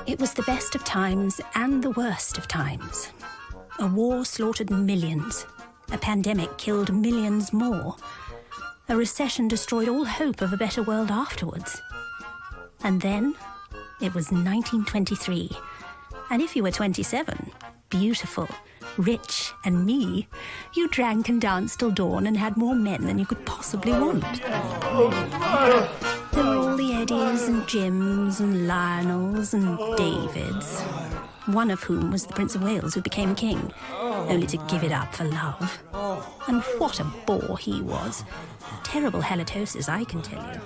It was the best of times and the worst of times. A war slaughtered millions. A pandemic killed millions more. A recession destroyed all hope of a better world afterwards. And then, it was 1923. And if you were 27, beautiful, rich, and me, you drank and danced till dawn and had more men than you could possibly want. There were all the Eddies and Jims and Lionels and Davids, one of whom was the Prince of Wales who became king, only to give it up for love. And what a bore he was. Terrible halitosis, I can tell you.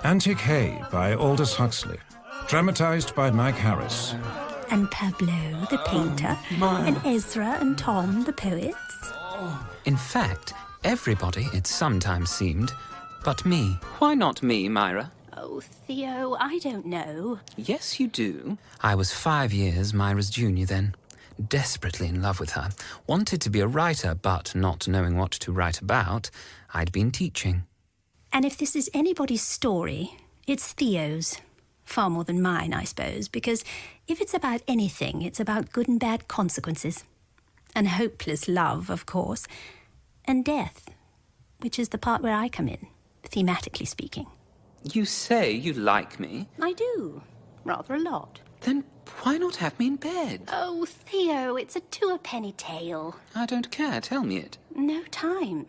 Antic Hay by Aldous Huxley, dramatised by Mike Harris. And Pablo, the painter, and Ezra and Tom, the poets. In fact, everybody, it sometimes seemed, but me. Why not me, Myra? Oh, Theo, I don't know. Yes, you do. I was 5 years Myra's junior then. Desperately in love with her. Wanted to be a writer, but not knowing what to write about, I'd been teaching. And if this is anybody's story, it's Theo's. Far more than mine, I suppose, because if it's about anything, it's about good and bad consequences. And hopeless love, of course. And death, which is the part where I come in, thematically speaking. You say you like me. I do. Rather a lot. Then why not have me in bed? Oh, Theo, it's a two-a-penny tale. I don't care. Tell me it. No time.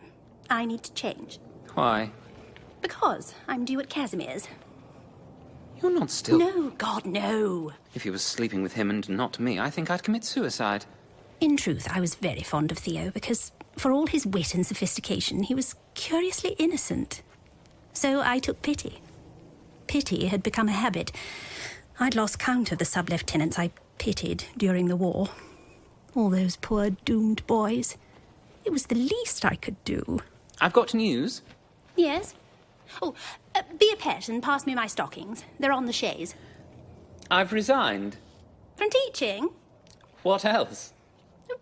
I need to change. Why? Because I'm due at Casimir's. You're not still... No, God, no. If you were sleeping with him and not me, I think I'd commit suicide. In truth, I was very fond of Theo because, for all his wit and sophistication, he was curiously innocent. So I took pity. Pity had become a habit. I'd lost count of the sub-lieutenants I pitied during the war. All those poor doomed boys. It was the least I could do. I've got news. Yes? Oh, be a pet and pass me my stockings. They're on the chaise. I've resigned. From teaching? What else?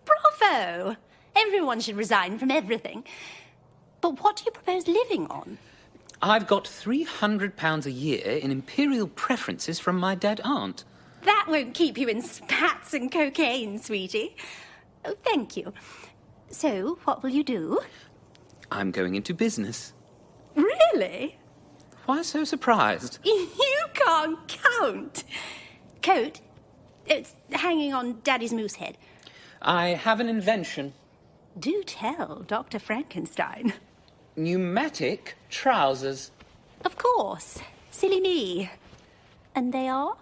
Bravo! Everyone should resign from everything. But what do you propose living on? I've got £300 a year in imperial preferences from my dead aunt. That won't keep you in spats and cocaine, sweetie. Oh, thank you. So, what will you do? I'm going into business. Really? Why so surprised? You can't count. Coat? It's hanging on Daddy's moose head. I have an invention. Do tell, Dr. Frankenstein. Pneumatic trousers. Of course. Silly me. And they are?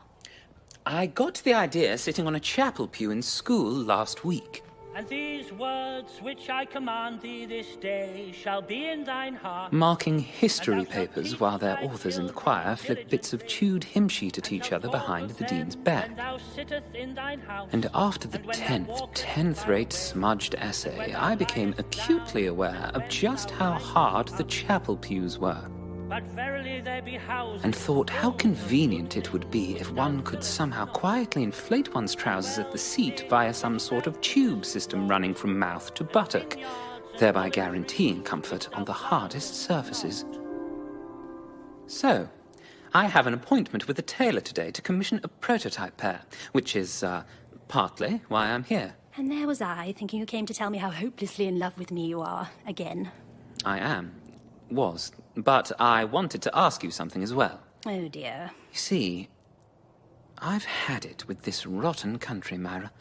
I got the idea sitting on a chapel pew in school last week. And these words which I command thee this day shall be in thine heart. Marking history papers while their authors in the choir flipped bits of chewed hymn sheet at each other behind the dean's back. And after the 10th-rate smudged essay, I became acutely aware of just how hard the chapel pews were. But verily there be houses, and thought how convenient it would be if one could somehow quietly inflate one's trousers at the seat via some sort of tube system running from mouth to buttock, thereby guaranteeing comfort on the hardest surfaces. So, I have an appointment with a tailor today to commission a prototype pair, which is, partly why I'm here. And there was I, thinking you came to tell me how hopelessly in love with me you are, again. I am. Was. But I wanted to ask you something as well. Oh, dear. You see, I've had it with this rotten country, Myra.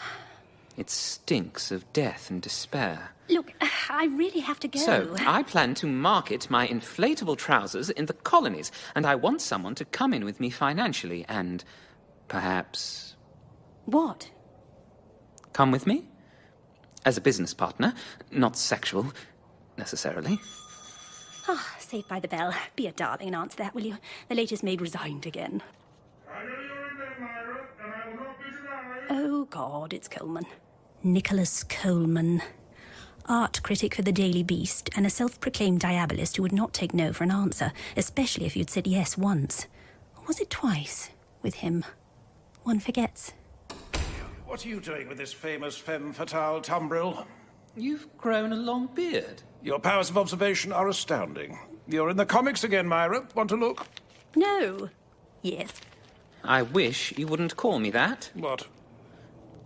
It stinks of death and despair. Look, I really have to go. So, I plan to market my inflatable trousers in the colonies, and I want someone to come in with me financially and perhaps... What? Come with me? As a business partner, not sexual, necessarily. Ah, saved by the bell. Be a darling and answer that, will you? The latest maid resigned again. Oh, God, it's Coleman. Nicholas Coleman. Art critic for the Daily Beast and a self-proclaimed diabolist who would not take no for an answer, especially if you'd said yes once. Or was it twice with him? One forgets. What are you doing with this famous femme fatale, Gumbril? You've grown a long beard. Your powers of observation are astounding. You're in the comics again, Myra. Want to look? No. Yes. I wish you wouldn't call me that. What?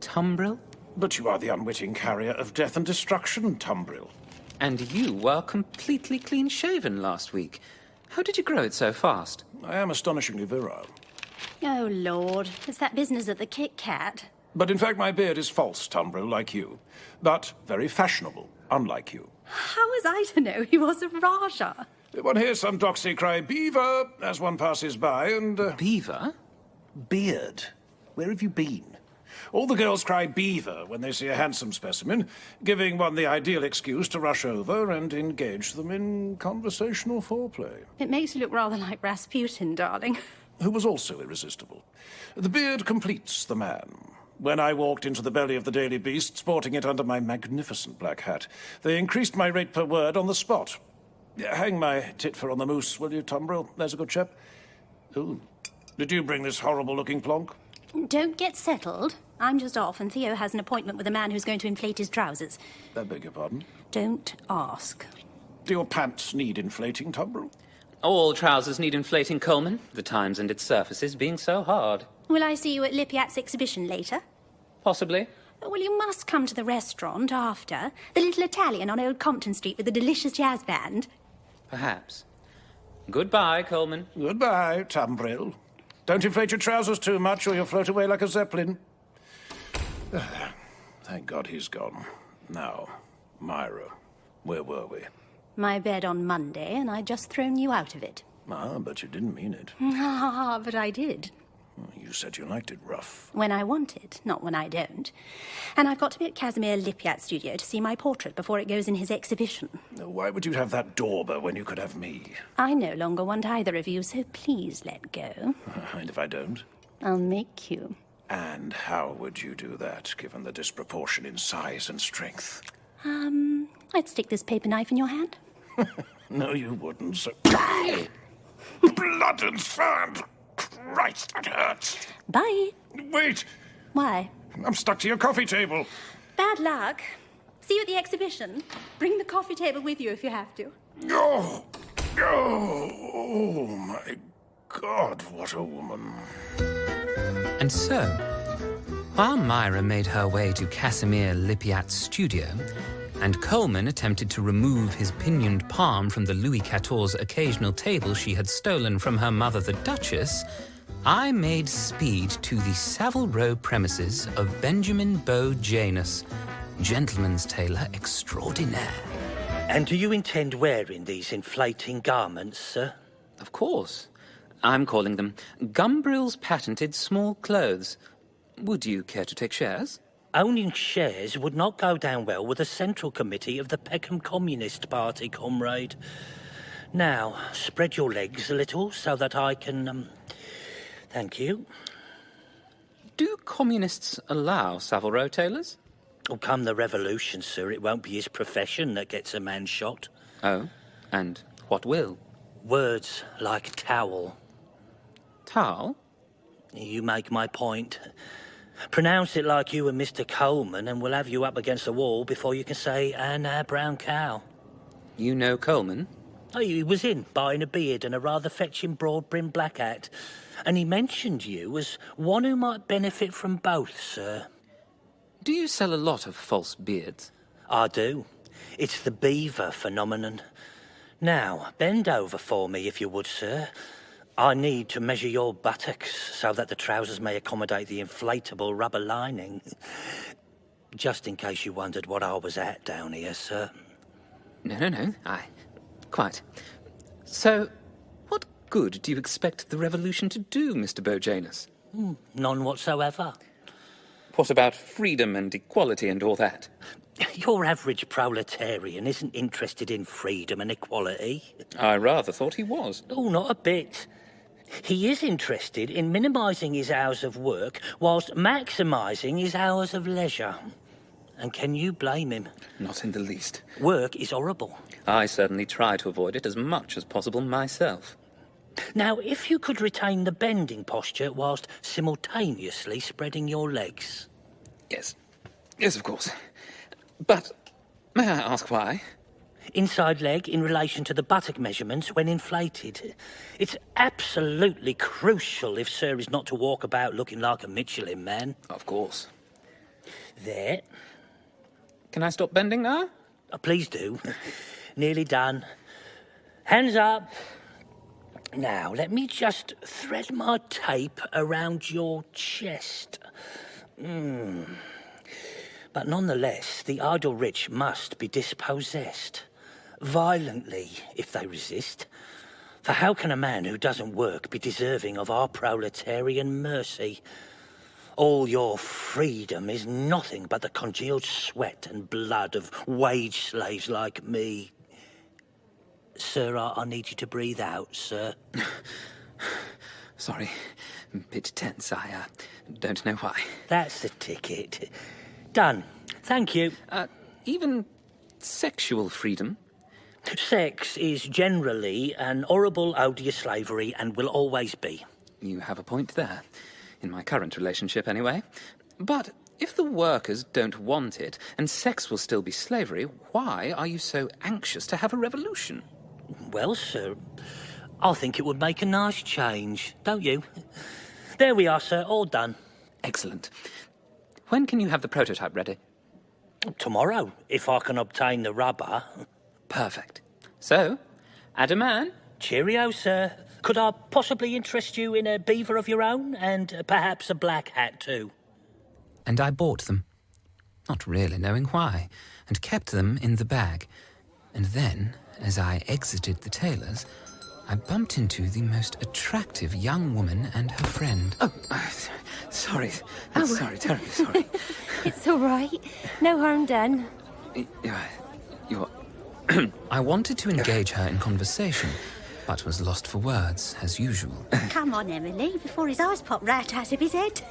Tumbril? But you are the unwitting carrier of death and destruction, Tumbril. And you were completely clean-shaven last week. How did you grow it so fast? I am astonishingly virile. Oh, Lord. It's that business at the Kit Kat. But in fact, my beard is false, Tumbril, like you. But very fashionable, unlike you. How was I to know he was a Raja? One hears some doxy cry beaver as one passes by, and... Beaver? Beard. Where have you been? All the girls cry beaver when they see a handsome specimen, giving one the ideal excuse to rush over and engage them in conversational foreplay. It makes you look rather like Rasputin, darling. Who was also irresistible. The beard completes the man. When I walked into the belly of the Daily Beast, sporting it under my magnificent black hat, they increased my rate per word on the spot. Hang my titfer on the moose, will you, Tumbril? There's a good chap. Ooh. Did you bring this horrible-looking plonk? Don't get settled. I'm just off, and Theo has an appointment with a man who's going to inflate his trousers. I beg your pardon? Don't ask. Do your pants need inflating, Tumbril? All trousers need inflating, Coleman, the Times and its surfaces being so hard. Will I see you at Lippiat's exhibition later? Possibly. Well, you must come to the restaurant after. The little Italian on Old Compton Street with the delicious jazz band. Perhaps. Goodbye, Coleman. Goodbye, Tumbril. Don't inflate your trousers too much or you'll float away like a zeppelin. Thank God he's gone. Now, Myra, where were we? My bed on Monday, and I'd just thrown you out of it. Ah, but you didn't mean it. But I did. You said you liked it rough. When I want it, not when I don't. And I've got to be at Casimir Lippiat's studio to see my portrait before it goes in his exhibition. Why would you have that dauber when you could have me? I no longer want either of you, so please let go. And if I don't? I'll make you. And how would you do that, given the disproportion in size and strength? I'd stick this paper knife in your hand. No, you wouldn't, so... Blood and sand! Christ, that hurts! Bye. Wait! Why? I'm stuck to your coffee table. Bad luck. See you at the exhibition. Bring the coffee table with you if you have to. Oh! Oh, my God, what a woman. And so, while Myra made her way to Casimir Lippiat's studio, and Coleman attempted to remove his pinioned palm from the Louis XIV's occasional table she had stolen from her mother, the Duchess, I made speed to the Savile Row premises of Benjamin Beau Janus, gentleman's tailor extraordinaire. And do you intend wearing these inflating garments, sir? Of course. I'm calling them Gumbril's patented small clothes. Would you care to take shares? Owning shares would not go down well with the Central Committee of the Peckham Communist Party, comrade. Now, spread your legs a little so that I can... Thank you. Do communists allow Savile Row tailors? Oh, come the revolution, sir, it won't be his profession that gets a man shot. Oh, and what will? Words like towel. Towel? You make my point. Pronounce it like you and Mr. Coleman, and we'll have you up against the wall before you can say, and our brown cow. You know Coleman? Oh, he was in, buying a beard and a rather fetching broad-brimmed black hat. And he mentioned you as one who might benefit from both, sir. Do you sell a lot of false beards? I do. It's the beaver phenomenon. Now, bend over for me, if you would, sir. I need to measure your buttocks so that the trousers may accommodate the inflatable rubber lining. Just in case you wondered what I was at down here, sir. No. Quite. So, what good do you expect the revolution to do, Mr. Beau Janus? None whatsoever. What about freedom and equality and all that? Your average proletarian isn't interested in freedom and equality. I rather thought he was. Oh, not a bit. He is interested in minimising his hours of work whilst maximising his hours of leisure. And can you blame him? Not in the least. Work is horrible. I certainly try to avoid it as much as possible myself. Now, if you could retain the bending posture whilst simultaneously spreading your legs. Yes, of course. But may I ask why? Inside leg in relation to the buttock measurements when inflated. It's absolutely crucial if Sir is not to walk about looking like a Michelin man. Of course. There. Can I stop bending now? Please do. Nearly done. Hands up. Now, let me just thread my tape around your chest. But nonetheless, the idle rich must be dispossessed. Violently, if they resist. For how can a man who doesn't work be deserving of our proletarian mercy? All your freedom is nothing but the congealed sweat and blood of wage slaves like me. Sir, I need you to breathe out, sir. Sorry, a bit tense. I don't know why. That's the ticket. Done. Thank you. Even sexual freedom? Sex is generally an horrible, odious slavery and will always be. You have a point there. In my current relationship, anyway. But if the workers don't want it, and sex will still be slavery, why are you so anxious to have a revolution? Well, sir, I think it would make a nice change, don't you? There we are, sir, all done. Excellent. When can you have the prototype ready? Tomorrow, if I can obtain the rubber. Perfect. So, add a man. Cheerio, sir. Could I possibly interest you in a beaver of your own, and perhaps a black hat too? And I bought them, not really knowing why, and kept them in the bag. And then, as I exited the tailor's, I bumped into the most attractive young woman and her friend. Oh, sorry. Sorry, terribly sorry. It's all right. No harm done. You're... I wanted to engage her in conversation, but was lost for words, as usual. Come on, Emily, before his eyes pop right out of his head.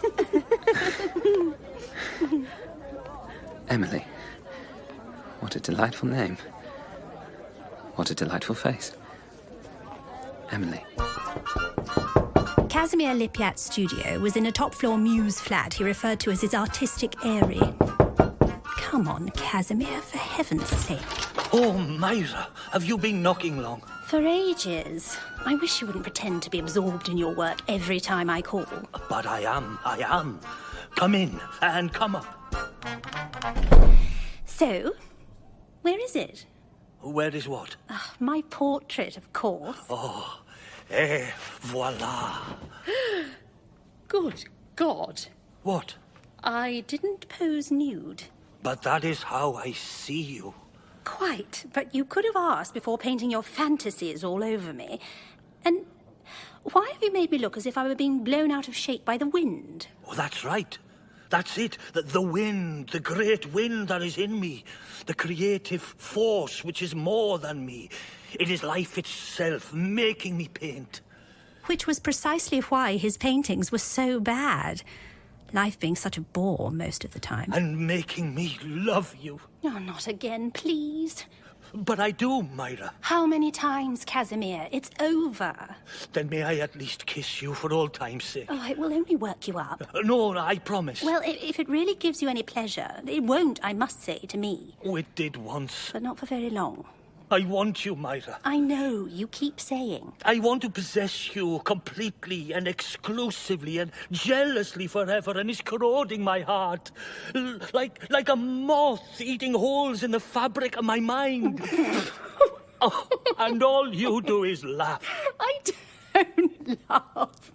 Emily. What a delightful name. What a delightful face. Emily. Casimir Lipyat's studio was in a top-floor Muse flat he referred to as his artistic eyrie. Come on, Casimir, for heaven's sake. Oh, Myra, have you been knocking long? For ages. I wish you wouldn't pretend to be absorbed in your work every time I call. But I am. Come in, and come up. So, where is it? Where is what? My portrait, of course. Oh, voila. Good God. What? I didn't pose nude. But that is how I see you. Quite, but you could have asked before painting your fantasies all over me. And why have you made me look as if I were being blown out of shape by the wind? Oh, that's right. That's it. The wind, the great wind that is in me. The creative force which is more than me. It is life itself making me paint. Which was precisely why his paintings were so bad. Life being such a bore most of the time. And making me love you. Oh, not again, please. But I do, Myra. How many times, Casimir? It's over. Then may I at least kiss you for old time's sake? Oh, it will only work you up. No, I promise. Well, if it really gives you any pleasure, it won't, I must say, to me. Oh, it did once. But not for very long. I want you, Myra. I know, you keep saying. I want to possess you completely and exclusively and jealously forever, and it's corroding my heart. Like a moth eating holes in the fabric of my mind. Oh, and all you do is laugh. I don't laugh.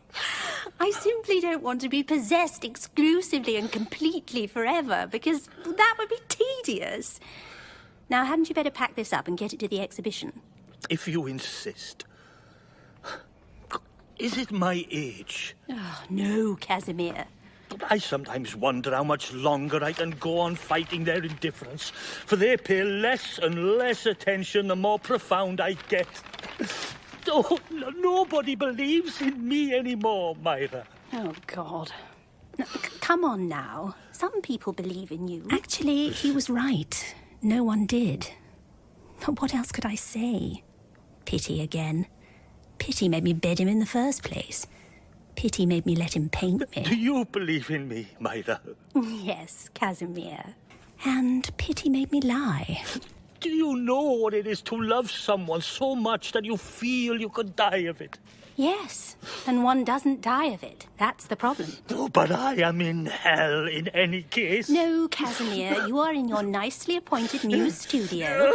I simply don't want to be possessed exclusively and completely forever, because that would be tedious. Now, hadn't you better pack this up and get it to the exhibition? If you insist. Is it my age? Oh, no, Casimir. I sometimes wonder how much longer I can go on fighting their indifference, for they pay less and less attention the more profound I get. Oh, nobody believes in me anymore, Myra. Oh, God. No, come on now. Some people believe in you. Actually, he was right. No one did. But what else could I say? Pity again. Pity made me bed him in the first place. Pity made me let him paint me. Do you believe in me, Myra? Yes, Casimir. And pity made me lie. Do you know what it is to love someone so much that you feel you could die of it? Yes, and one doesn't die of it. That's the problem. Oh, but I am in hell in any case. No, Casimir, you are in your nicely appointed muse studio.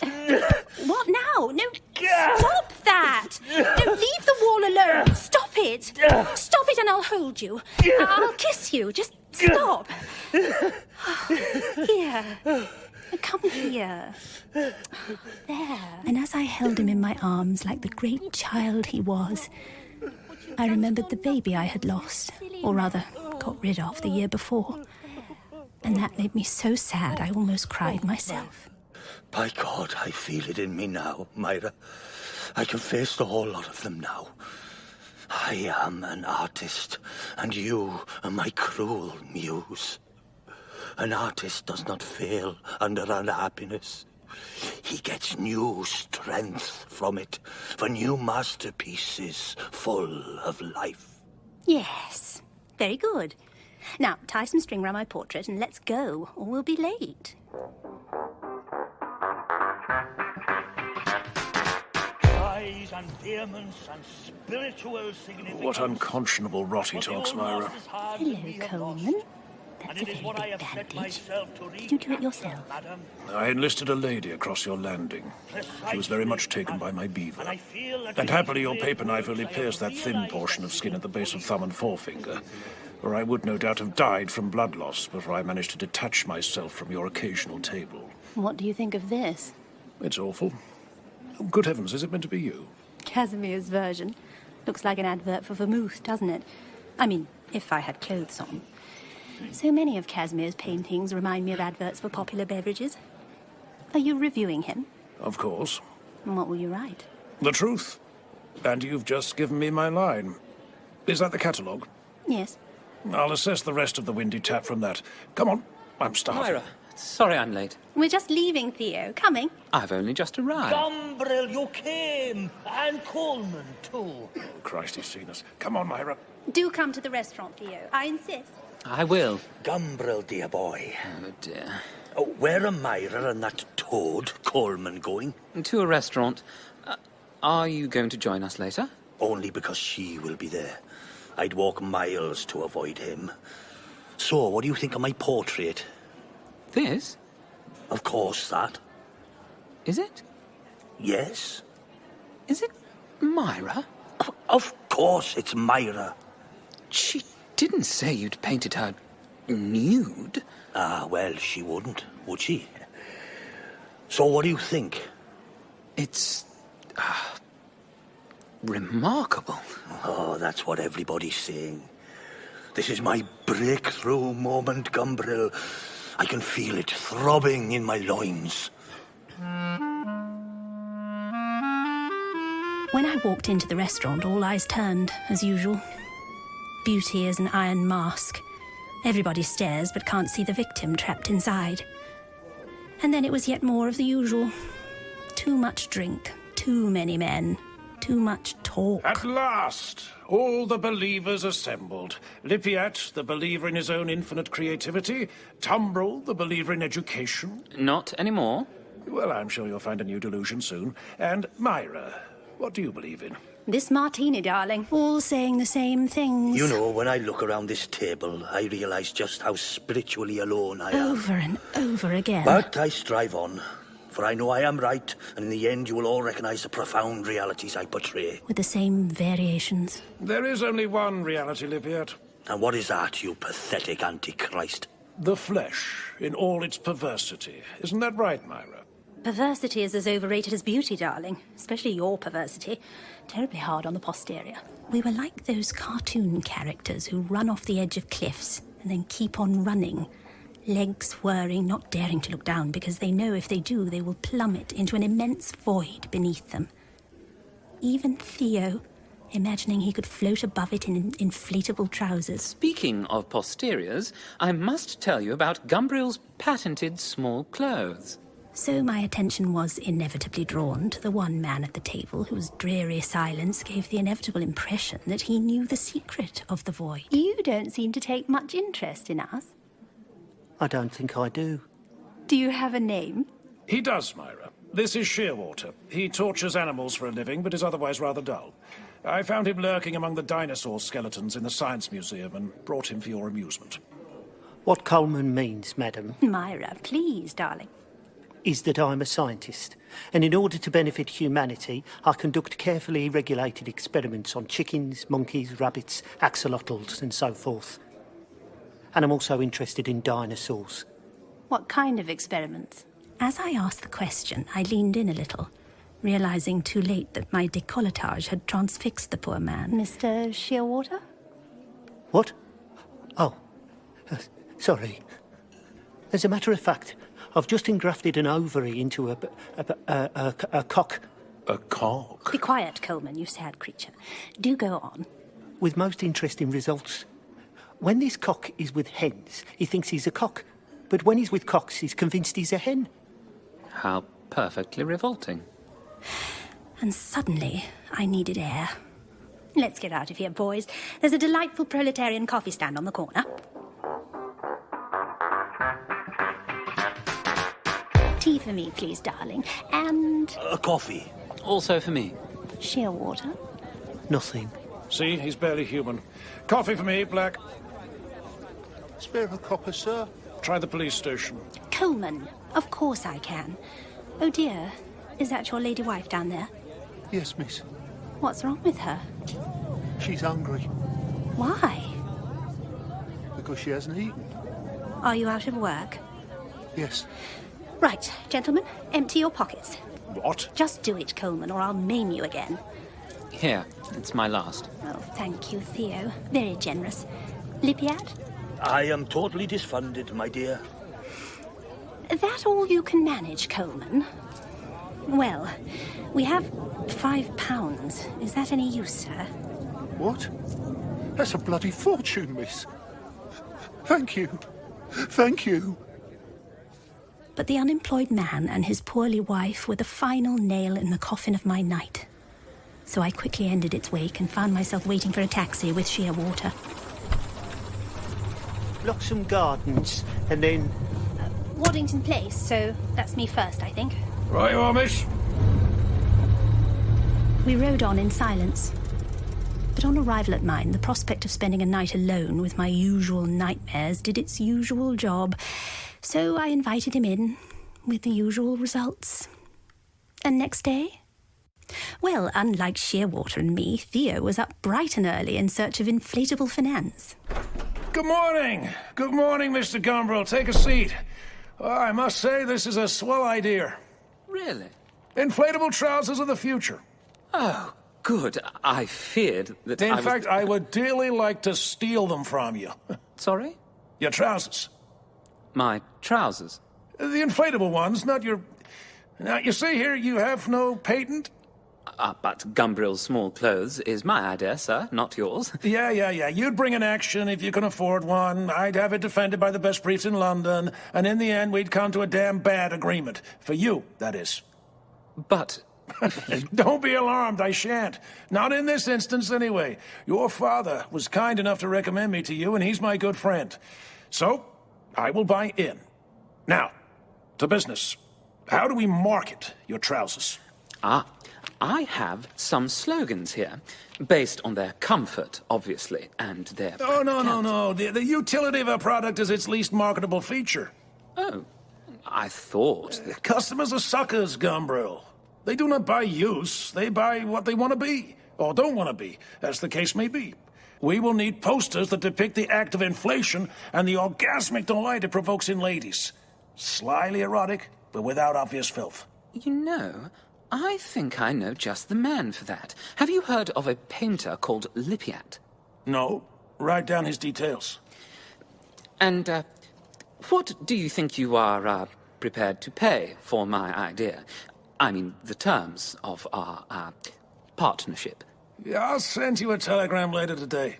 And... What now? No, stop that! No, leave the wall alone. Stop it. Stop it and I'll hold you. I'll kiss you. Just stop. Here. Come here. There. And as I held him in my arms like the great child he was, I remembered the baby I had lost, or rather, got rid of the year before. And that made me so sad I almost cried myself. By God, I feel it in me now, Myra. I can face the whole lot of them now. I am an artist, and you are my cruel muse. An artist does not fail under unhappiness. He gets new strength from it for new masterpieces full of life. Yes, very good. Now, tie some string round my portrait and let's go, or we'll be late. Cries and vehemence and spiritual significance. What unconscionable rot he talks, Myra. Hello, Coleman. That's a very big bandage. Did you do it yourself? I enlisted a lady across your landing. She was very much taken by my beaver. And happily your paper knife only pierced that thin portion of skin at the base of thumb and forefinger, or I would no doubt have died from blood loss before I managed to detach myself from your occasional table. What do you think of this? It's awful. Good heavens, is it meant to be you? Casimir's version. Looks like an advert for vermouth, doesn't it? I mean, if I had clothes on. So many of Casimir's paintings remind me of adverts for popular beverages. Are you reviewing him? Of course. And what will you write? The truth. And you've just given me my line. Is that the catalogue? Yes. I'll assess the rest of the windy tap from that. Come on, I'm starving. Myra, sorry I'm late. We're just leaving, Theo. Coming. I've only just arrived. Gumbril, you came! And Coleman, too. Oh, Christ, he's seen us. Come on, Myra. Do come to the restaurant, Theo. I insist. I will. Gumbril, dear boy. Oh, dear. Oh, where are Myra and that toad, Coleman, going? To a restaurant. Are you going to join us later? Only because she will be there. I'd walk miles to avoid him. So, what do you think of my portrait? This? Of course, that. Is it? Yes. Is it Myra? Of course it's Myra. She didn't say you'd painted her nude. Ah, well, she wouldn't, would she? So what do you think? It's... remarkable. Oh, that's what everybody's saying. This is my breakthrough moment, Gumbril. I can feel it throbbing in my loins. When I walked into the restaurant, all eyes turned, as usual. Beauty is an iron mask. Everybody stares but can't see the victim trapped inside. And then it was yet more of the usual. Too much drink, too many men, too much talk. At last, all the believers assembled. Lippiat, the believer in his own infinite creativity. Tumbril, the believer in education. Not anymore. Well, I'm sure you'll find a new delusion soon. And Myra, what do you believe in? This martini, darling. All saying the same things. You know, when I look around this table, I realise just how spiritually alone I am. Over and over again. But I strive on, for I know I am right, and in the end you will all recognise the profound realities I portray. With the same variations. There is only one reality, Lippiat. And what is that, you pathetic antichrist? The flesh, in all its perversity. Isn't that right, Myra? Perversity is as overrated as beauty, darling. Especially your perversity. Terribly hard on the posterior. We were like those cartoon characters who run off the edge of cliffs and then keep on running. Legs whirring, not daring to look down because they know if they do, they will plummet into an immense void beneath them. Even Theo, imagining he could float above it in inflatable trousers. Speaking of posteriors, I must tell you about Gumbril's patented small clothes. So my attention was inevitably drawn to the one man at the table whose dreary silence gave the inevitable impression that he knew the secret of the void. You don't seem to take much interest in us. I don't think I do. Do you have a name? He does, Myra. This is Shearwater. He tortures animals for a living, but is otherwise rather dull. I found him lurking among the dinosaur skeletons in the Science Museum and brought him for your amusement. What Coleman means, madam, Myra, please, darling. is that I'm a scientist, and in order to benefit humanity, I conduct carefully regulated experiments on chickens, monkeys, rabbits, axolotls, and so forth. And I'm also interested in dinosaurs. What kind of experiments? As I asked the question, I leaned in a little, realising too late that my décolletage had transfixed the poor man. Mr. Shearwater? What? Oh, sorry. As a matter of fact, I've just engrafted an ovary into a cock. A cock? Be quiet, Coleman, you sad creature. Do go on. With most interesting results. When this cock is with hens, he thinks he's a cock. But when he's with cocks, he's convinced he's a hen. How perfectly revolting. And suddenly, I needed air. Let's get out of here, boys. There's a delightful proletarian coffee stand on the corner. Tea for me, please, darling. And... A coffee. Also for me. Shearwater. Nothing. See, he's barely human. Coffee for me, Black. Spare a copper, sir. Try the police station. Coleman. Of course I can. Oh, dear. Is that your lady wife down there? Yes, miss. What's wrong with her? She's hungry Why? because she hasn't eaten. Are you out of work? Yes. Right, gentlemen, empty your pockets. What? Just do it, Coleman, or I'll maim you again. Here, it's my last. Oh, thank you, Theo. Very generous. Lipiat? I am totally disfunded, my dear. That all you can manage, Coleman? Well, we have £5. Is that any use, sir? What? That's a bloody fortune, miss. Thank you. Thank you. But the unemployed man and his poorly wife were the final nail in the coffin of my night. So I quickly ended its wake and found myself waiting for a taxi with Shearwater. Bloxham Gardens, and then... Waddington Place, so that's me first, I think. Right you are, miss. We rode on in silence. But on arrival at mine, the prospect of spending a night alone with my usual nightmares did its usual job. So I invited him in, with the usual results. And next day? Well, unlike Shearwater and me, Theo was up bright and early in search of inflatable finance. Good morning. Good morning, Mr. Gumbril. Take a seat. Oh, I must say, this is a swell idea. Really? Inflatable trousers of the future. Oh, good. I feared that In fact, I would dearly like to steal them from you. Sorry? Your trousers. My trousers. The inflatable ones, not your... Now, you see here, you have no patent? But Gumbril's small clothes is my idea, sir, not yours. Yeah. You'd bring an action if you can afford one. I'd have it defended by the best briefs in London. And in the end, we'd come to a damn bad agreement. For you, that is. But... Don't be alarmed, I shan't. Not in this instance, anyway. Your father was kind enough to recommend me to you, and he's my good friend. So, I will buy in. Now, to business. How do we market your trousers? I have some slogans here, based on their comfort, obviously, and their... Oh, no. The utility of a product is its least marketable feature. Oh, I thought... Customers are suckers, Gumbril. They do not buy use, they buy what they want to be, or don't want to be, as the case may be. We will need posters that depict the act of inflation and the orgasmic delight it provokes in ladies. Slyly erotic, but without obvious filth. You know, I think I know just the man for that. Have you heard of a painter called Lipiat? No. Write down his details. And, what do you think you are, prepared to pay for my idea? I mean, the terms of our, partnership. Yeah, I'll send you a telegram later today.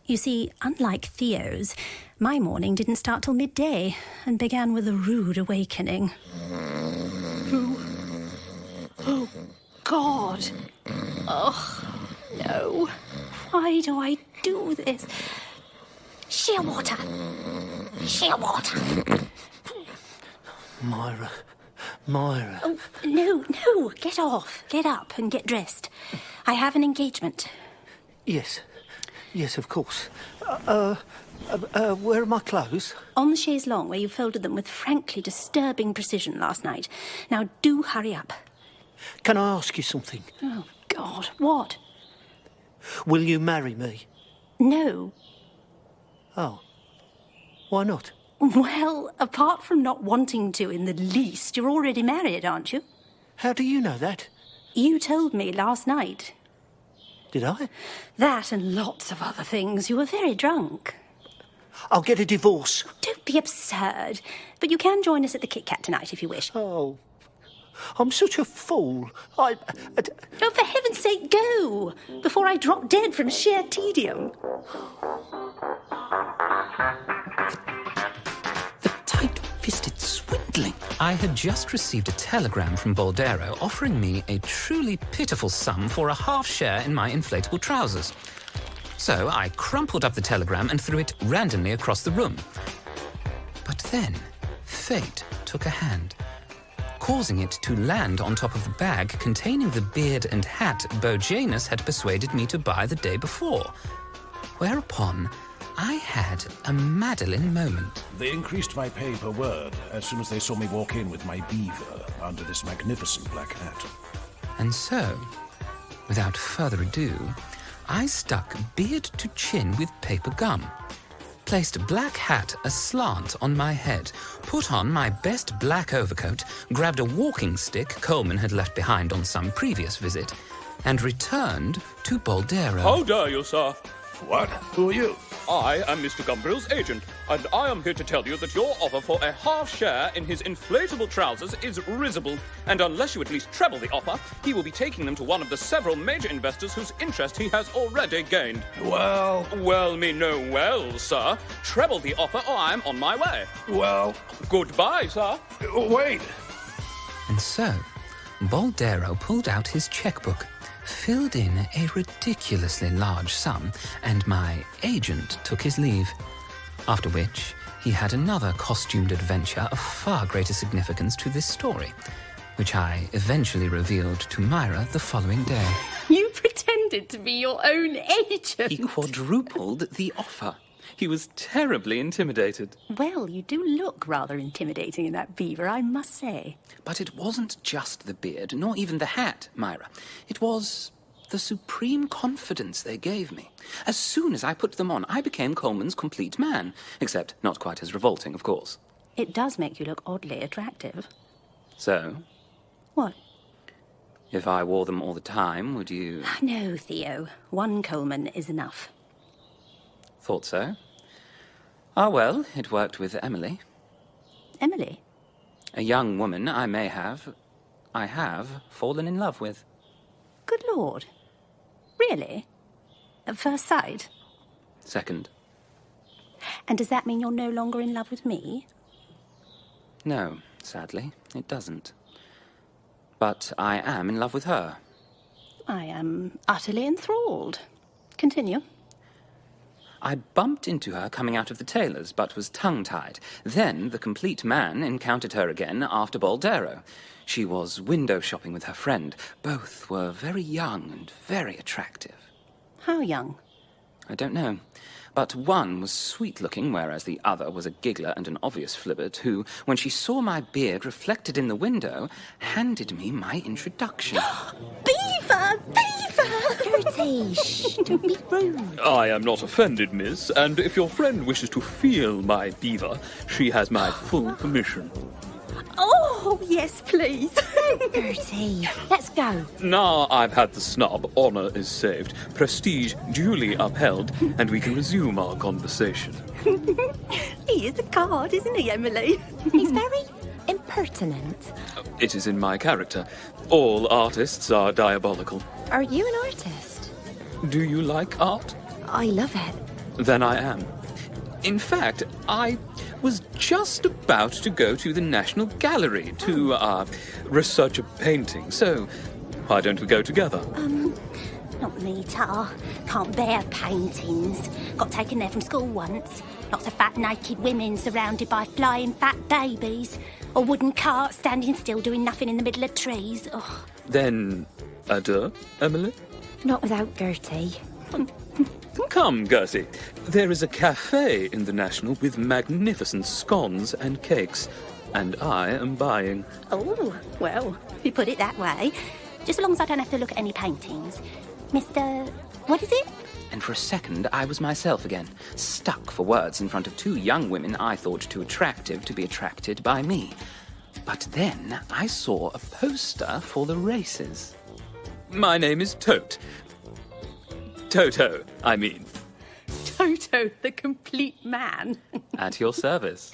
You see, unlike Theo's, my morning didn't start till midday and began with a rude awakening. Oh, God. Oh, no. Why do I do this? Shearwater. Shearwater. Myra. Myra. Oh, no, get off. Get up and get dressed. I have an engagement. Yes, of course. Where are my clothes? On the chaise longue, where you folded them with frankly disturbing precision last night. Now do hurry up. Can I ask you something? Oh, God, what? Will you marry me? No. Oh. Why not? Well, apart from not wanting to in the least, you're already married, aren't you? How do you know that? You told me last night. Did I? That and lots of other things. You were very drunk. I'll get a divorce. Don't be absurd. But you can join us at the Kit Kat tonight if you wish. Oh, I'm such a fool. Oh, for heaven's sake, go! Before I drop dead from sheer tedium. The tight-fisted swindling. I had just received a telegram from Boldero offering me a truly pitiful sum for a half share in my inflatable trousers. So I crumpled up the telegram and threw it randomly across the room. But then, fate took a hand, causing it to land on top of the bag containing the beard and hat Janus had persuaded me to buy the day before. Whereupon, I had a Madeline moment. They increased my pay per word as soon as they saw me walk in with my beaver under this magnificent black hat. And so, without further ado, I stuck beard to chin with paper gum, placed black hat aslant on my head, put on my best black overcoat, grabbed a walking stick Coleman had left behind on some previous visit, and returned to Boldero. How dare you, sir? What? Who are you? I am Mr. Gumbril's agent, and I am here to tell you that your offer for a half share in his inflatable trousers is risible, and unless you at least treble the offer, he will be taking them to one of the several major investors whose interest he has already gained. Well... Well me no well, sir. Treble the offer or I'm on my way. Well... Goodbye, sir. Wait. And so, Boldero pulled out his checkbook, filled in a ridiculously large sum, and my agent took his leave. After which, he had another costumed adventure of far greater significance to this story, which I eventually revealed to Myra the following day. You pretended to be your own agent. He quadrupled the offer. He was terribly intimidated. Well, you do look rather intimidating in that beaver, I must say. But it wasn't just the beard, nor even the hat, Myra. It was the supreme confidence they gave me. As soon as I put them on, I became Coleman's complete man. Except not quite as revolting, of course. It does make you look oddly attractive. So? What? If I wore them all the time, would you... No, Theo. One Coleman is enough. Thought so. Ah, well, it worked with Emily. Emily? A young woman I have fallen in love with. Good Lord. Really? At first sight? Second. And does that mean you're no longer in love with me? No, sadly, it doesn't. But I am in love with her. I am utterly enthralled. Continue. I bumped into her coming out of the tailor's, but was tongue-tied. Then the complete man encountered her again after Boldero. She was window shopping with her friend. Both were very young and very attractive. How young? I don't know. But one was sweet-looking, whereas the other was a giggler and an obvious flibbit who, when she saw my beard reflected in the window, handed me my introduction. Beaver! Beaver! Bertie, shh, don't be rude. I am not offended, miss, and if your friend wishes to feel my beaver, she has my full permission. Oh, yes, please. Bertie, let's go. Now I've had the snub, honour is saved, prestige duly upheld, and we can resume our conversation. He is a card, isn't he, Emily? He's very impertinent. It is in my character. All artists are diabolical. Are you an artist? Do you like art? I love it. Then I am. In fact, I was just about to go to the National Gallery to, research a painting, so why don't we go together? Not me, Tar. Can't bear paintings. Got taken there from school once. Lots of fat, naked women surrounded by flying fat babies. Or wooden cart standing still doing nothing in the middle of trees. Oh. Then, adieu, Emily? Not without Gertie. Come, Gertie. There is a cafe in the National with magnificent scones and cakes, and I am buying. Oh, well, if you put it that way. Just as long as I don't have to look at any paintings. Mr. What is it? And for a second, I was myself again, stuck for words in front of two young women I thought too attractive to be attracted by me. But then I saw a poster for the races. My name is Tote. Toto, I mean. Toto, the complete man. At your service.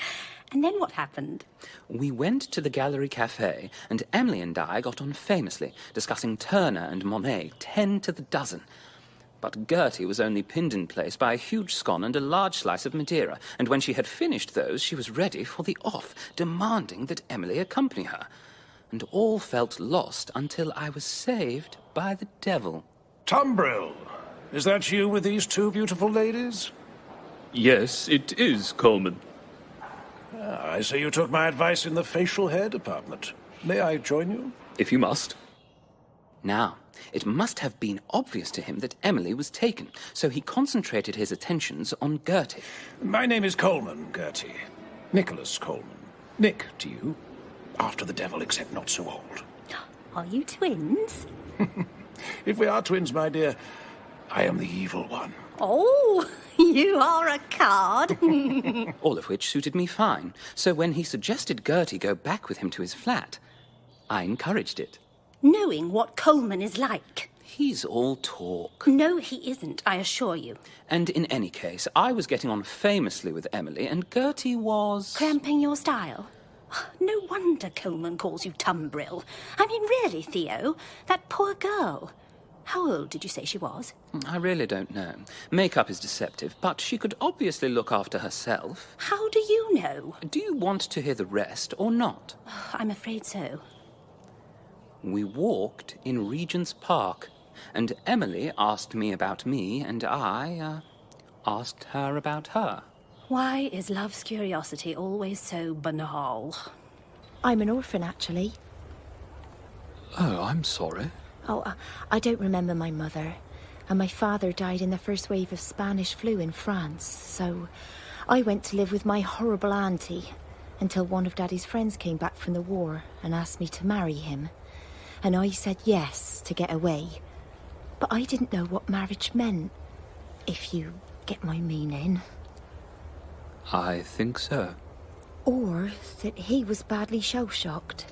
And then what happened? We went to the Gallery Café, and Emily and I got on famously, discussing Turner and Monet, 10 to the dozen. But Gertie was only pinned in place by a huge scone and a large slice of Madeira, and when she had finished those, she was ready for the off, demanding that Emily accompany her. And all felt lost until I was saved by the devil. Gumbril, is that you with these two beautiful ladies? Yes, it is, Coleman. I see you took my advice in the facial hair department. May I join you? If you must. Now, it must have been obvious to him that Emily was taken, so he concentrated his attentions on Gertie. My name is Coleman, Gertie. Nicholas Coleman. Nick to you. After the devil, except not so old. Are you twins? If we are twins, my dear, I am the evil one. Oh, you are a card. All of which suited me fine, so when he suggested Gertie go back with him to his flat, I encouraged it. Knowing what Coleman is like. He's all talk. No, he isn't, I assure you. And in any case, I was getting on famously with Emily, and Gertie was... Cramping your style? No wonder Coleman calls you Gumbril. I mean, really, Theo, that poor girl. How old did you say she was? I really don't know. Makeup is deceptive, but she could obviously look after herself. How do you know? Do you want to hear the rest or not? I'm afraid so. We walked in Regent's Park, and Emily asked me about me, and I asked her about her. Why is love's curiosity always so banal? I'm an orphan, actually. Oh, I'm sorry. Oh, I don't remember my mother. And my father died in the first wave of Spanish flu in France, so I went to live with my horrible auntie until one of Daddy's friends came back from the war and asked me to marry him. And I said yes to get away. But I didn't know what marriage meant, if you get my meaning. I think so. Or that he was badly shell-shocked.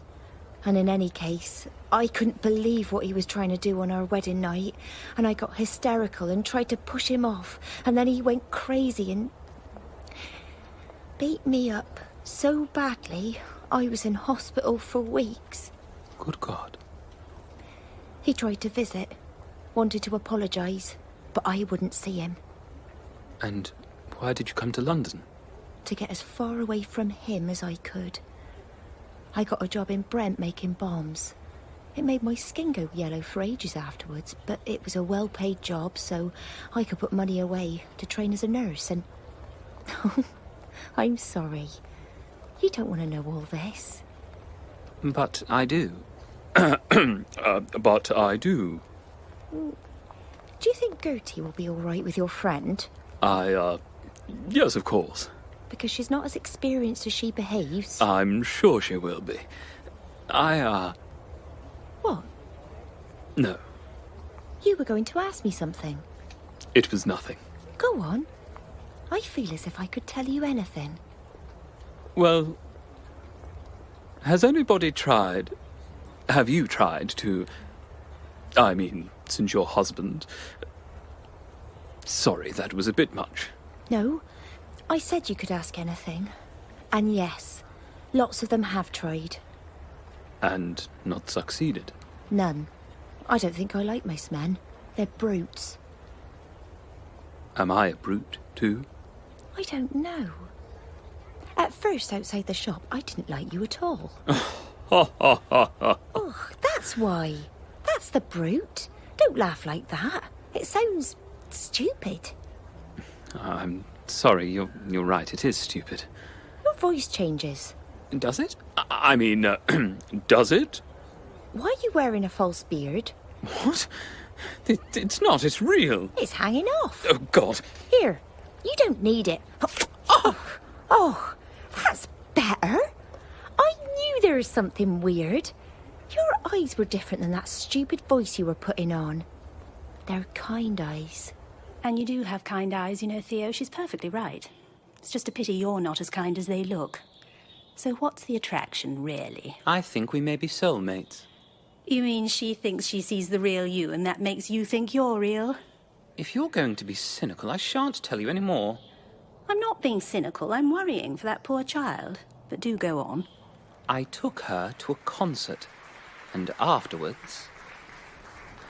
And in any case, I couldn't believe what he was trying to do on our wedding night, and I got hysterical and tried to push him off, and then he went crazy and beat me up so badly I was in hospital for weeks. Good God. He tried to visit, wanted to apologise, but I wouldn't see him. And why did you come to London? To get as far away from him as I could. I got a job in Brent making bombs. It made my skin go yellow for ages afterwards, but it was a well-paid job, so I could put money away to train as a nurse, and... I'm sorry. You don't want to know all this. But I do. But I do. Do you think Gertie will be all right with your friend? Yes, of course. Because she's not as experienced as she behaves. I'm sure she will be. What? No. You were going to ask me something. It was nothing. Go on. I feel as if I could tell you anything. Well, has anybody tried... Have you tried to... I mean, since your husband... Sorry, that was a bit much. No, I said you could ask anything. And yes, lots of them have tried. And not succeeded? None. I don't think I like most men. They're brutes. Am I a brute, too? I don't know. At first, outside the shop, I didn't like you at all. Oh, that's why. That's the brute. Don't laugh like that. It sounds stupid. I'm sorry, you're right, it is stupid. Your voice changes. Does it? I mean, does it? Why are you wearing a false beard? What? It's not, it's real. It's hanging off. Oh, God. Here, you don't need it. Oh, that's better. I knew there was something weird. Your eyes were different than that stupid voice you were putting on. They're kind eyes. And you do have kind eyes, you know, Theo. She's perfectly right. It's just a pity you're not as kind as they look. So what's the attraction, really? I think we may be soulmates. You mean she thinks she sees the real you, and that makes you think you're real? If you're going to be cynical, I shan't tell you any more. I'm not being cynical. I'm worrying for that poor child. But do go on. I took her to a concert, and afterwards...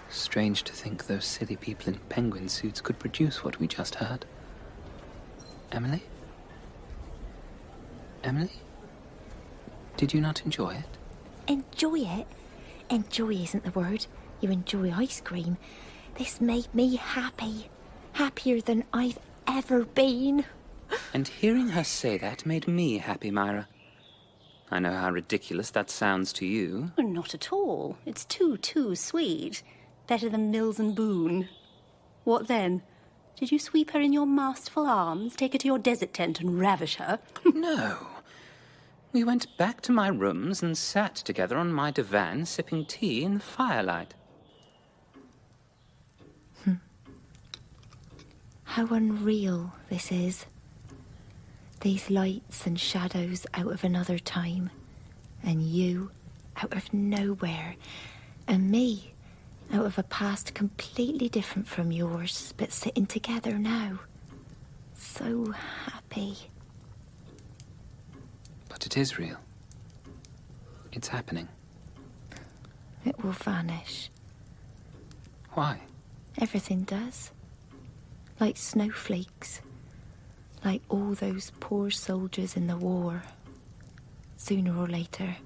Strange to think those silly people in penguin suits could produce what we just heard. Emily? Emily? Did you not enjoy it? Enjoy it? Enjoy isn't the word. You enjoy ice cream. This made me happy. Happier than I've ever been. And hearing her say that made me happy, Myra. I know how ridiculous that sounds to you. Oh, not at all. It's too sweet. Better than Mills and Boone. What then? Did you sweep her in your masterful arms, take her to your desert tent and ravish her? No. We went back to my rooms and sat together on my divan, sipping tea in the firelight. How unreal this is. These lights and shadows out of another time. And you out of nowhere. And me out of a past completely different from yours, but sitting together now. So happy. But it is real. It's happening. It will vanish. Why? Everything does. Like snowflakes. Like all those poor soldiers in the war. Sooner or later.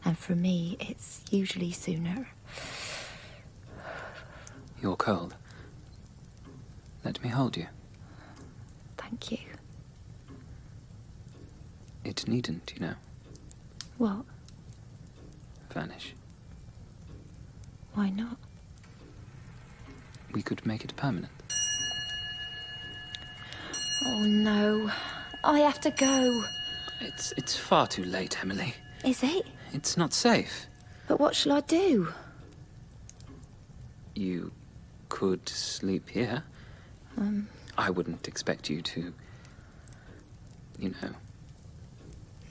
And for me, it's usually sooner. You're cold. Let me hold you. Thank you. It needn't, you know. What? Vanish. Why not? We could make it permanent. Oh no. I have to go. It's far too late, Emily. Is it? It's not safe. But what shall I do? You could sleep here. I wouldn't expect you to... you know.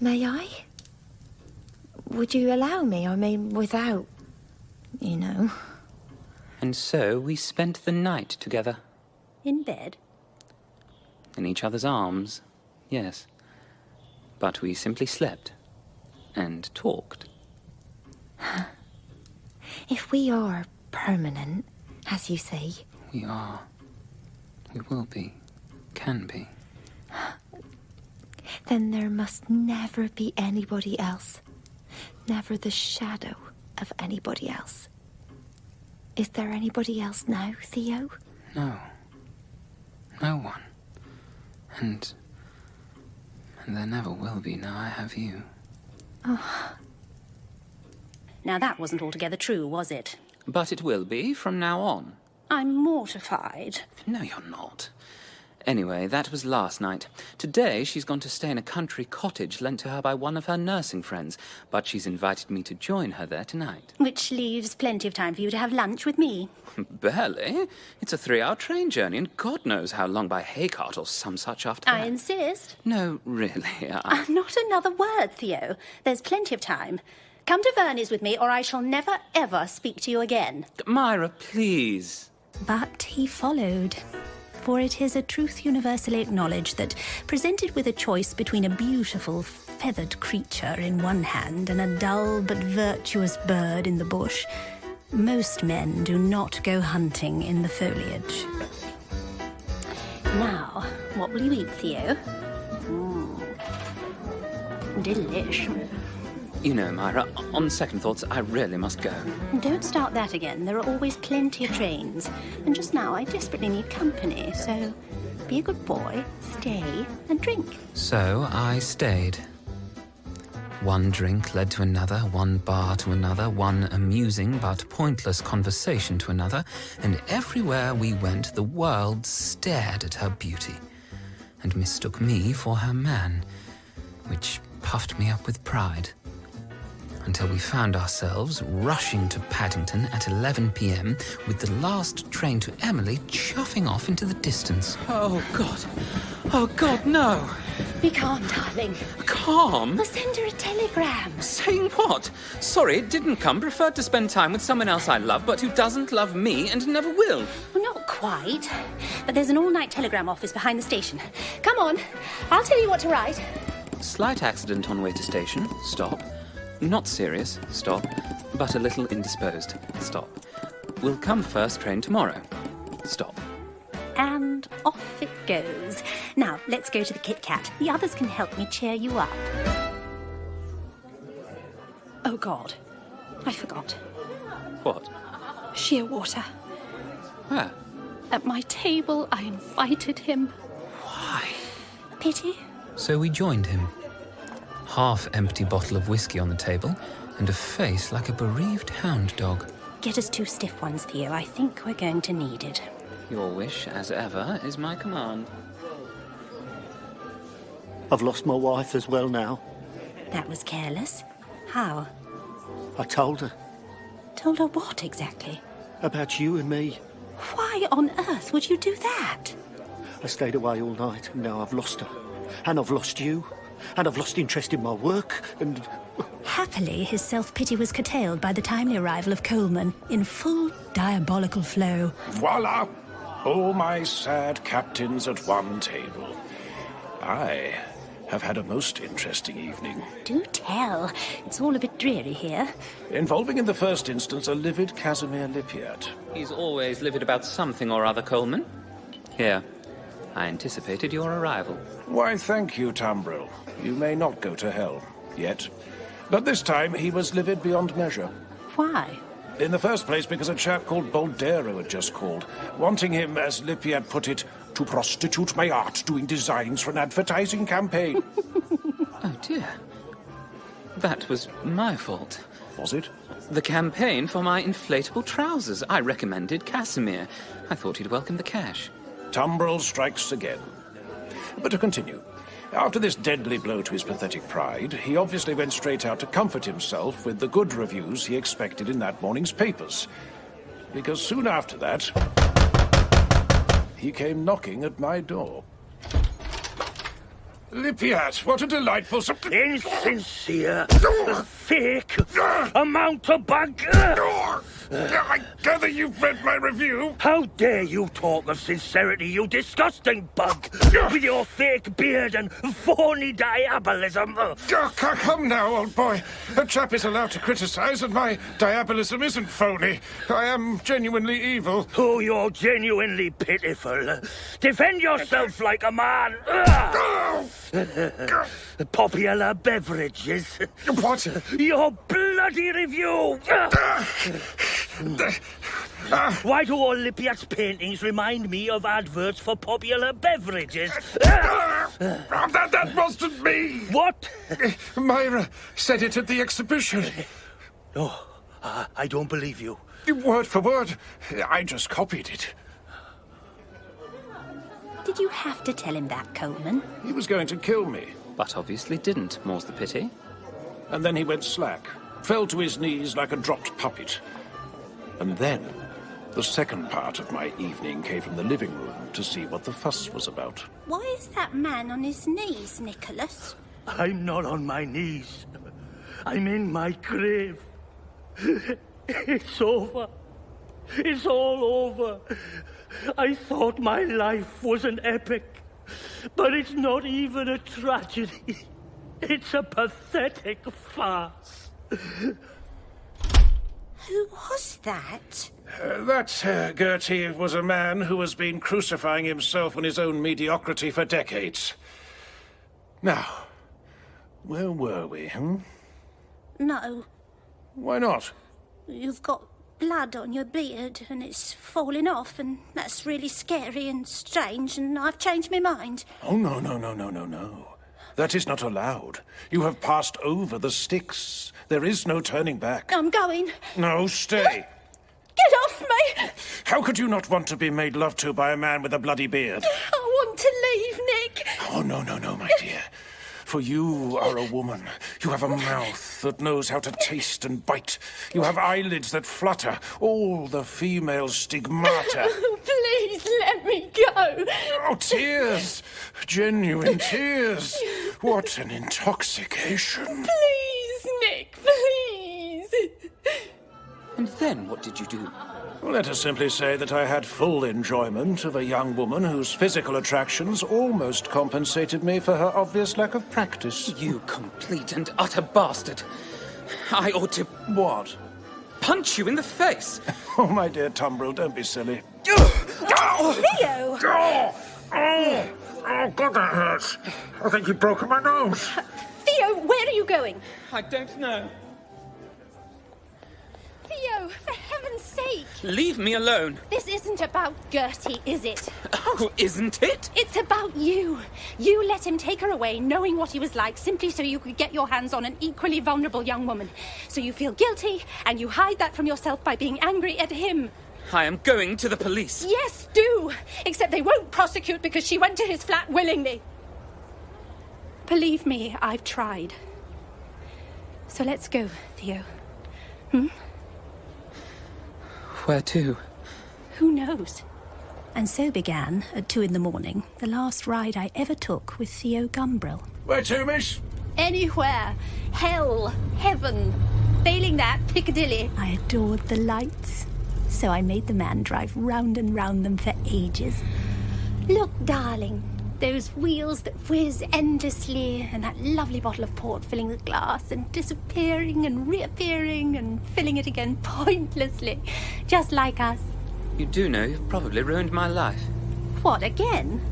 May I? Would you allow me? I mean, without... you know. And so we spent the night together. In bed? In each other's arms, yes. But we simply slept. And talked. If we are permanent, as you say... We are. We will be. Can be. Then there must never be anybody else. Never the shadow of anybody else. Is there anybody else now, Theo? No. No one. And there never will be now I have you. Oh. Now that wasn't altogether true, was it? But it will be from now on. I'm mortified. No, you're not. Anyway, that was last night. Today, she's gone to stay in a country cottage lent to her by one of her nursing friends, but she's invited me to join her there tonight. Which leaves plenty of time for you to have lunch with me. Barely. It's a 3-hour train journey, and God knows how long by haycart or some such after that. I insist. No, really. Not another word, Theo. There's plenty of time. Come to Verney's with me, or I shall never, ever speak to you again. Myra, please. But he followed. For it is a truth universally acknowledged that, presented with a choice between a beautiful, feathered creature in one hand and a dull but virtuous bird in the bush, most men do not go hunting in the foliage. Now, what will you eat, Theo? Delish. You know, Myra, on second thoughts, I really must go. Don't start that again. There are always plenty of trains. And just now, I desperately need company, so be a good boy, stay, and drink. So I stayed. One drink led to another, one bar to another, one amusing but pointless conversation to another, and everywhere we went the world stared at her beauty and mistook me for her man, which puffed me up with pride. Until we found ourselves rushing to Paddington at 11 p.m. with the last train to Emily chuffing off into the distance. Oh, God. Oh, God, no. Be calm, darling. Calm? I'll send her a telegram. Saying what? Sorry, it didn't come. Preferred to spend time with someone else I love, but who doesn't love me and never will. Well, not quite. But there's an all-night telegram office behind the station. Come on, I'll tell you what to write. Slight accident on way to station. Stop. Not serious. Stop. But a little indisposed. Stop. Will come first train tomorrow. Stop. And off it goes. Now, let's go to the Kit Kat. The others can help me cheer you up. Oh, God. I forgot. What? Sheer water. Where? At my table, I invited him. Why? A pity. So we joined him. Half-empty bottle of whiskey on the table, and a face like a bereaved hound dog. Get us 2 stiff ones, Theo. I think we're going to need it. Your wish, as ever, is my command. I've lost my wife as well now. That was careless. How? I told her Told her what exactly? about you and me. Why on earth would you do that? I stayed away all night, and now I've lost her. And I've lost you. And I've lost interest in my work, and... Happily, his self-pity was curtailed by the timely arrival of Coleman, in full diabolical flow. Voila! All my sad captains at one table. I have had a most interesting evening. Do tell. It's all a bit dreary here. Involving in the first instance a livid Casimir Lipiat. He's always livid about something or other, Coleman. Here. I anticipated your arrival. Why, thank you, Gumbril. You may not go to hell. Yet. But this time he was livid beyond measure. Why? In the first place, because a chap called Boldero had just called, wanting him, as Lipiat put it, to prostitute my art doing designs for an advertising campaign. Oh, dear. That was my fault. Was it? The campaign for my inflatable trousers. I recommended Casimir. I thought he'd welcome the cash. Gumbril strikes again. But to continue. After this deadly blow to his pathetic pride, he obviously went straight out to comfort himself with the good reviews he expected in that morning's papers. Because soon after that, he came knocking at my door. Lipiat, what a delightful Insincere, fake, a mountebank. I gather you've read my review. How dare you talk of sincerity, you disgusting bug, with your fake beard and phony diabolism. Come now, old boy. A chap is allowed to criticize, and my diabolism isn't phony. I am genuinely evil. Oh, you're genuinely pitiful. Defend yourself like a man. Popular beverages. What? Your bloody review. Why do all Lipiat's paintings remind me of adverts for popular beverages? That wasn't me! What? Myra said it at the exhibition. Oh, I don't believe you. Word for word. I just copied it. Did you have to tell him that, Coleman? He was going to kill me. But obviously didn't, more's the pity. And then he went slack, fell to his knees like a dropped puppet. And then, the second part of my evening came from the living room to see what the fuss was about. Why is that man on his knees, Nicholas? I'm not on my knees. I'm in my grave. It's over. It's all over. I thought my life was an epic, but it's not even a tragedy. It's a pathetic farce. Who was that? That, Gertie, was a man who has been crucifying himself on his own mediocrity for decades. Now, where were we, No, Why not? you've got blood on your beard and it's falling off, and that's really scary and strange, and I've changed my mind. Oh, no. That is not allowed. You have passed over the sticks. There is no turning back. I'm going. No, stay. Get off me! How could you not want to be made love to by a man with a bloody beard? I want to leave, Nick. Oh, no, my dear. For you are a woman. You have a mouth that knows how to taste and bite. You have eyelids that flutter. All the female stigmata. Please let me go. Oh, tears! Genuine tears! What an intoxication! Please, Nick, please. And then what did you do? Let us simply say that I had full enjoyment of a young woman whose physical attractions almost compensated me for her obvious lack of practice. You complete and utter bastard. I ought to... What? Punch you in the face. Oh, my dear Tumbril, don't be silly. Theo! Oh, God, that hurts. I think you've broken my nose. Theo, where are you going? I don't know. Theo, for heaven's sake! Leave me alone. This isn't about Gertie, is it? Oh, isn't it? It's about you. You let him take her away, knowing what he was like, simply so you could get your hands on an equally vulnerable young woman. So you feel guilty, and you hide that from yourself by being angry at him. I am going to the police. Yes, do! Except they won't prosecute because she went to his flat willingly. Believe me, I've tried. So let's go, Theo. Where to? Who knows? And so began, at 2 a.m, the last ride I ever took with Theo Gumbril. Where to, miss? Anywhere. Hell. Heaven. Failing that, Piccadilly. I adored the lights. So I made the man drive round and round them for ages. Look, darling. Those wheels that whiz endlessly, and that lovely bottle of port filling the glass and disappearing and reappearing and filling it again pointlessly, just like us. You do know you've probably ruined my life. What, again?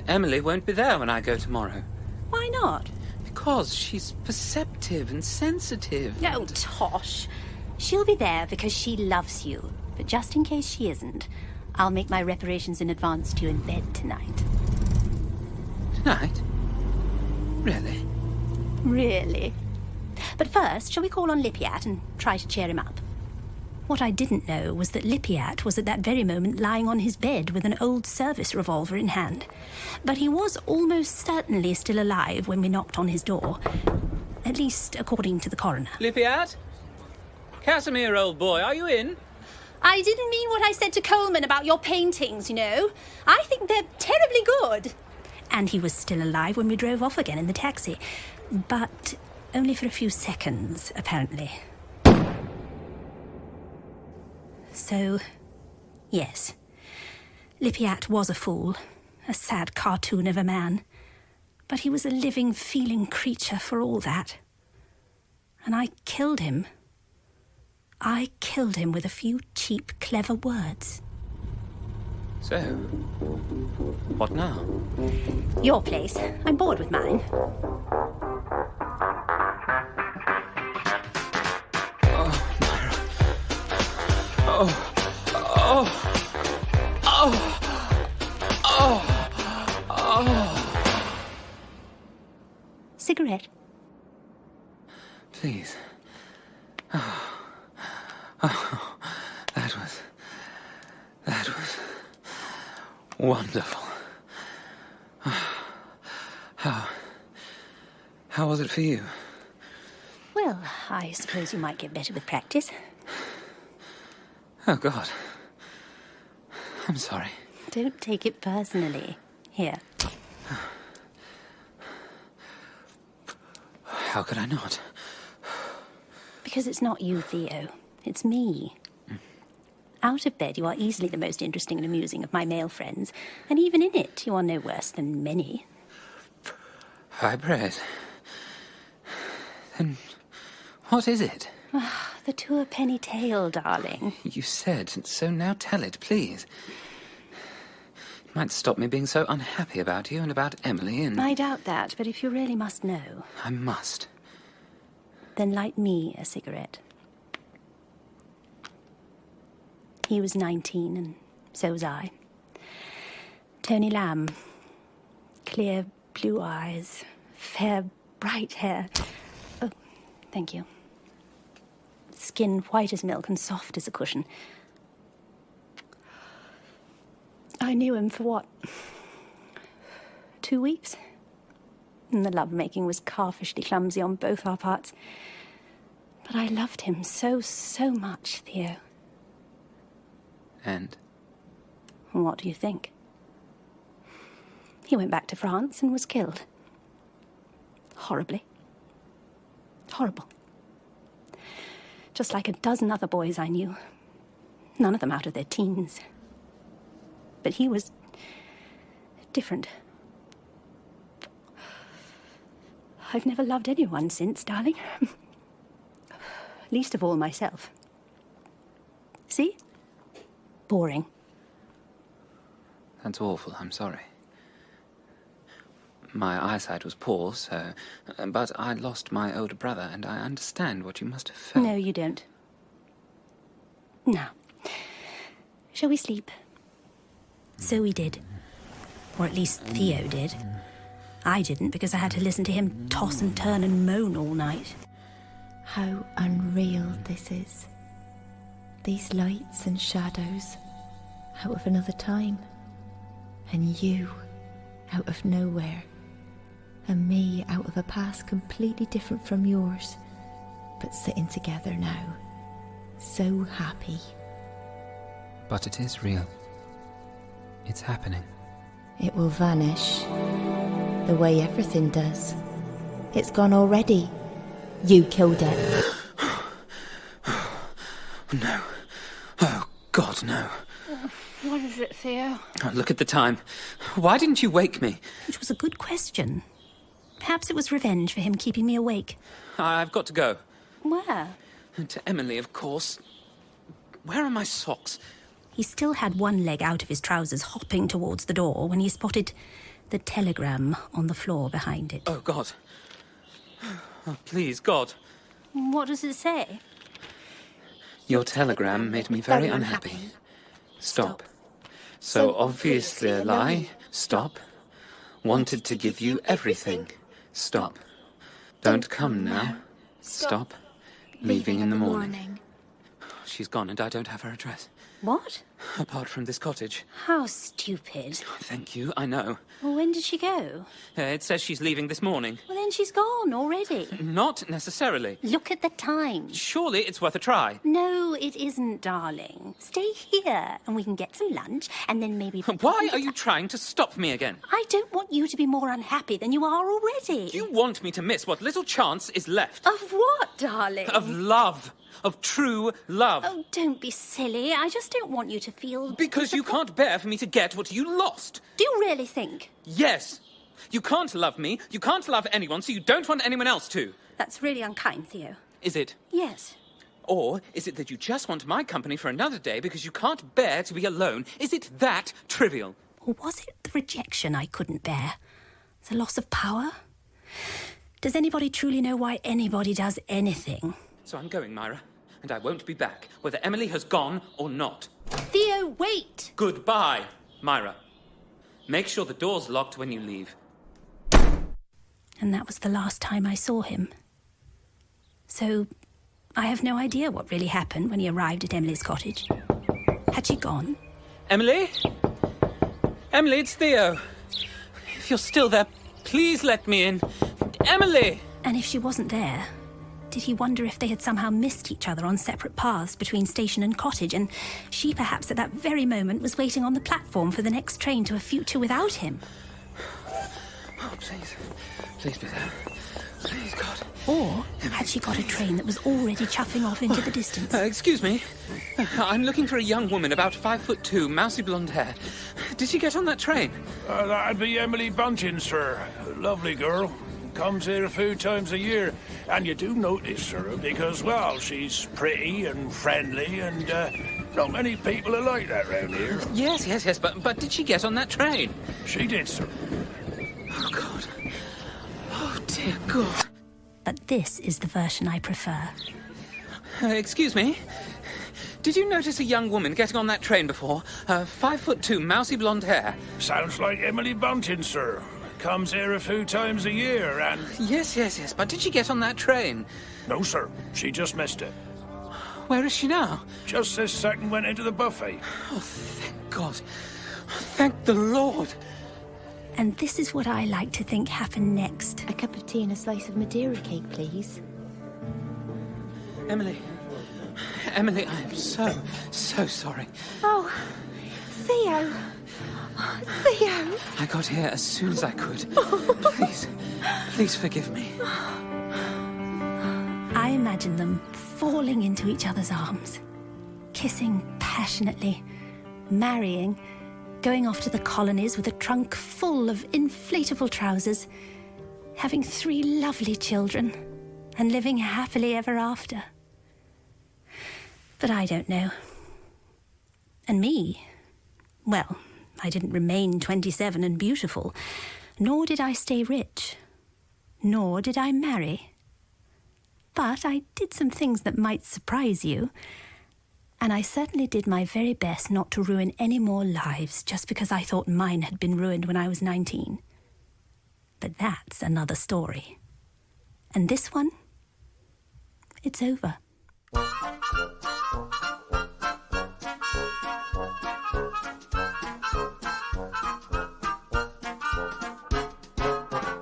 Emily won't be there when I go tomorrow. Why not? Because she's perceptive and sensitive. Oh, tosh. She'll be there because she loves you. But just in case she isn't, I'll make my reparations in advance to you in bed tonight. Tonight? Really? Really? But first, shall we call on Lipiat and try to cheer him up? What I didn't know was that Lipiat was at that very moment lying on his bed with an old service revolver in hand. But he was almost certainly still alive when we knocked on his door. At least, according to the coroner. Lipiat? Casimir, old boy, are you in? I didn't mean what I said to Coleman about your paintings, you know. I think they're terribly good. And he was still alive when we drove off again in the taxi. But only for a few seconds, apparently. So, yes. Lipiat was a fool, a sad cartoon of a man. But he was a living, feeling creature for all that. And I killed him. I killed him with a few cheap, clever words. So, what now? Your place. I'm bored with mine. Oh, Myra. Oh. Oh. Oh. Oh. Oh. Cigarette? Please. Oh. Oh. That was wonderful. How was it for you? Well, I suppose you might get better with practice. Oh, God. I'm sorry. Don't take it personally. Here. How could I not? Because it's not you, Theo. It's me. Out of bed, you are easily the most interesting and amusing of my male friends, and even in it, you are no worse than many. High praise. Then what is it? The two-a-penny tale, darling. You said, so now tell it, please. It might stop me being so unhappy about you and about Emily and... I doubt that, but if you really must know... I must. Then light me a cigarette. He was 19, and so was I. Tony Lamb. Clear blue eyes, Fair, bright hair. Oh, thank you. Skin white as milk and soft as a cushion. I knew him for what? 2 weeks? And the love-making was calfishly clumsy on both our parts. But I loved him so, so much, Theo. And? What do you think? He went back to France and was killed. Horribly. Horrible. Just like a dozen other boys I knew. None of them out of their teens. But he was different. I've never loved anyone since, darling. Least of all myself. See? Boring. That's awful, I'm sorry. My eyesight was poor, so... but I lost my older brother, and I understand what you must have felt. No, you don't. Now, shall we sleep? So we did. Or at least Theo did. I didn't, because I had to listen to him toss and turn and moan all night. How unreal this is. These lights and shadows, out of another time. And you, out of nowhere. And me, out of a past completely different from yours. But sitting together now. So happy. But it is real. It's happening. It will vanish. The way everything does. It's gone already. You killed it. No. Oh, God, no. What is it, Theo? Oh, look at the time. Why didn't you wake me? Which was a good question. Perhaps it was revenge for him keeping me awake. I've got to go. Where? To Emily, of course. Where are my socks? He still had one leg out of his trousers, hopping towards the door, when he spotted the telegram on the floor behind it. Oh, God. Oh, please, God. What does it say? Your telegram made me very unhappy. Stop. So obviously a lie. Stop. Wanted to give you everything. Stop. Don't come now. Stop. Leaving in the morning. She's gone and I don't have her address. What? Apart from this cottage. How stupid. Thank you, I know. Well, when did she go? It says she's leaving this morning. Well, then she's gone already. Not necessarily. Look at the time. Surely it's worth a try. No, it isn't, darling. Stay here and we can get some lunch and then maybe... Why are you trying to stop me again? I don't want you to be more unhappy than you are already. You want me to miss what little chance is left. Of what, darling? Of love. Of true love. Oh, don't be silly. I just don't want you to feel... Because you can't bear for me to get what you lost. Do you really think? Yes. You can't love me, you can't love anyone, so you don't want anyone else to. That's really unkind, Theo. Is it? Yes. Or is it that you just want my company for another day because you can't bear to be alone? Is it that trivial? Or was it the rejection I couldn't bear? The loss of power? Does anybody truly know why anybody does anything? So I'm going, Myra, and I won't be back, whether Emily has gone or not. Theo, wait! Goodbye, Myra. Make sure the door's locked when you leave. And that was the last time I saw him. So, I have no idea what really happened when he arrived at Emily's cottage. Had she gone? Emily? Emily, it's Theo. If you're still there, please let me in. Emily! And if she wasn't there, did he wonder if they had somehow missed each other on separate paths between station and cottage, and she perhaps at that very moment was waiting on the platform for the next train to a future without him? Oh, please. Please be there. Please, God. Or had she got a train that was already chuffing off into the distance? Excuse me. I'm looking for a young woman about 5'2", mousy blonde hair. Did she get on that train? That'd be Emily Bunting, sir. Lovely girl. Comes here a few times a year. And you do notice, sir, because, well, she's pretty and friendly and, not many people are like that round here. Yes, but did she get on that train? She did, sir. Oh, God. Oh, dear God. But this is the version I prefer. Excuse me? Did you notice a young woman getting on that train before? 5'2", mousy blonde hair. Sounds like Emily Bunting, sir. comes here a few times a year, and... Yes, but did she get on that train? No, sir. She just missed it. Where is she now? Just this second went into the buffet. Oh, thank God. Thank the Lord. And this is what I like to think happened next. A cup of tea and a slice of Madeira cake, please. Emily, I am so sorry. Oh, Theo. Oh, Theo. I got here as soon as I could. Please forgive me. I imagine them falling into each other's arms, kissing passionately, marrying, going off to the colonies with a trunk full of inflatable trousers, having 3 lovely children, and living happily ever after. But I don't know. And me? Well, I didn't remain 27 and beautiful, nor did I stay rich, nor did I marry. But I did some things that might surprise you, and I certainly did my very best not to ruin any more lives just because I thought mine had been ruined when I was 19. But that's another story. And this one, it's over.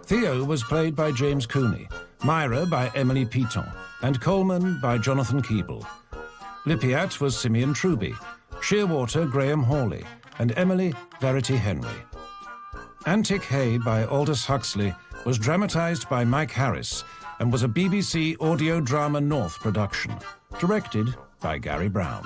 Theo was played by James Cooney, Myra by Emily Pithon, and Coleman by Jonathan Keeble. Lippiat was Simeon Truby, Shearwater Graham Hawley, and Emily Verity Henry. Antic Hay by Aldous Huxley was dramatised by Mike Harris and was a BBC Audio Drama North production, directed by Gary Brown.